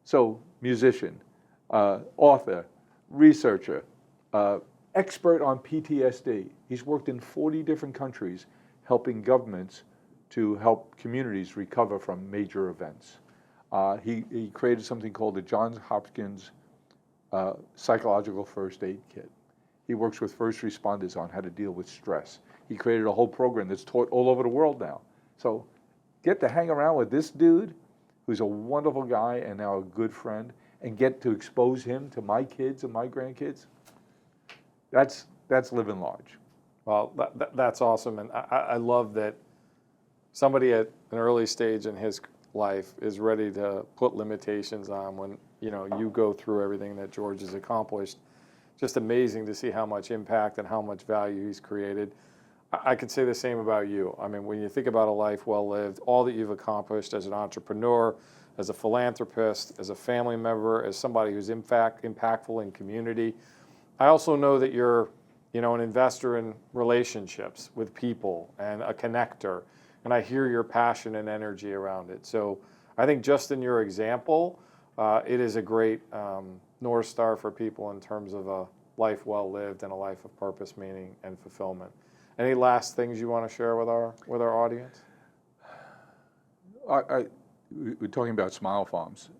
So, musician, author, researcher, expert on PTSD. He's worked in 40 different countries helping governments to help communities recover from major events. He created something called the Johns Hopkins Psychological First Aid Kit. He works with first responders on how to deal with stress. He created a whole program that's taught all over the world now. So get to hang around with this dude, who's a wonderful guy and now a good friend, and get to expose him to my kids and my grandkids. That's living large. Well, that's awesome. And I love that somebody at an early stage in his life is ready to put limitations on when you go through everything that George has accomplished. Just amazing to see how much impact and how much value he's created. I could say the same about you. I mean, when you think about a life well lived, all that you've accomplished as an entrepreneur, as a philanthropist, as a family member, as somebody who's impactful in community. I also know that you're an investor in relationships with people and a connector. And I hear your passion and energy around it. So I think just in your example, it is a great North Star for people in terms of a life well lived and a life of purpose, meaning, and fulfillment. Any last things you want to share with our audience? We're talking about Smile Farms.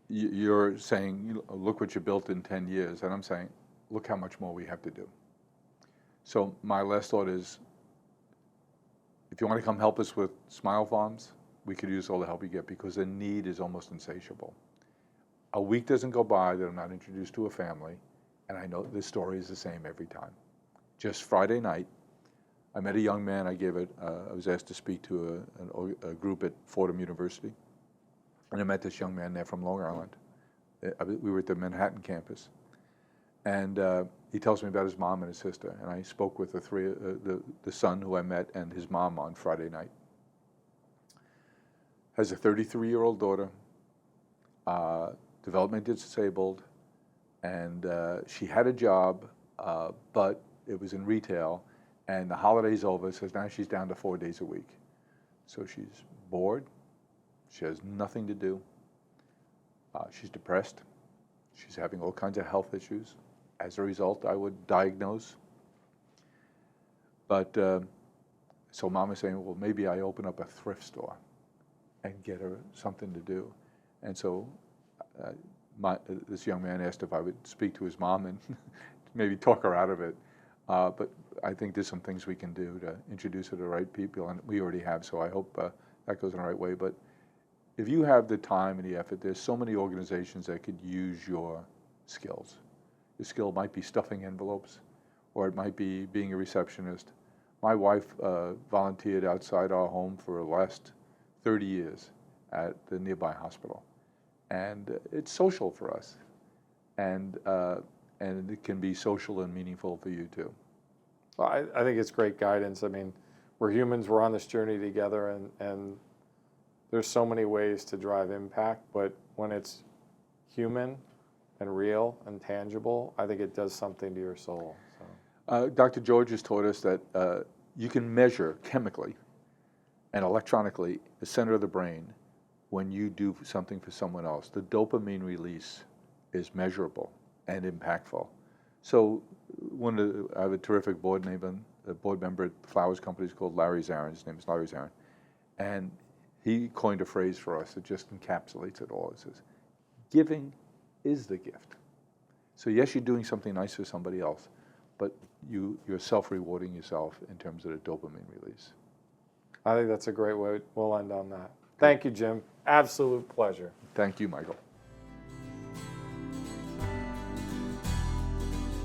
You're saying, look what you built in 10 years. And I'm saying, look how much more we have to do. So my last thought is, if you want to come help us with Smile Farms, we could use all the help you get, because the need is almost insatiable. A week doesn't go by that I'm not introduced to a family, and I know this story is the same every time. Just Friday night, I met a young man. I was asked to speak to a group at Fordham University, and I met this young man there from Long Island. We were at the Manhattan campus, and he tells me about his mom and his sister, and I spoke with the son who I met and his mom on Friday night. Has a 33-year-old daughter, developmentally disabled, and she had a job, but it was in retail, and the holiday's over, so now she's down to 4 days a week. So she's bored, she has nothing to do, she's depressed, she's having all kinds of health issues. As a result, I would diagnose. But so mom is saying, well, maybe I open up a thrift store and get her something to do. And so this young man asked if I would speak to his mom and maybe talk her out of it. But I think there's some things we can do to introduce her to the right people, and we already have, so I hope that goes in the right way. But if you have the time and the effort, there's so many organizations that could use your skills. Your skill might be stuffing envelopes, or it might be being a receptionist. My wife volunteered outside our home for the last 30 years at the nearby hospital. And it's social for us. And it can be social and meaningful for you too. Well, I think it's great guidance. I mean, we're humans, we're on this journey together, and there's so many ways to drive impact, but when it's human and real and tangible, I think it does something to your soul. So. Dr. George has taught us that you can measure chemically and electronically the center of the brain when you do something for someone else. The dopamine release is measurable and impactful. So I have a terrific board member at Flowers Companies called Larry Zarin. His name is Larry Zarin. And he coined a phrase for us that just encapsulates it all. It says, giving is the gift. So yes, you're doing something nice for somebody else, but you're self-rewarding yourself in terms of the dopamine release. I think that's a great way. We'll end on that. Thank you, Jim. Absolute pleasure. Thank you, Michael.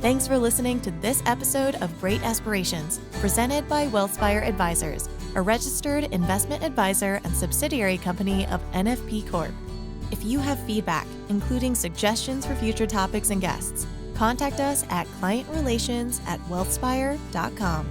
Thanks for listening to this episode of Great Aspirations, presented by Wealthspire Advisors, a registered investment advisor and subsidiary company of NFP Corp. If you have feedback, including suggestions for future topics and guests, contact us at clientrelations@wealthspire.com.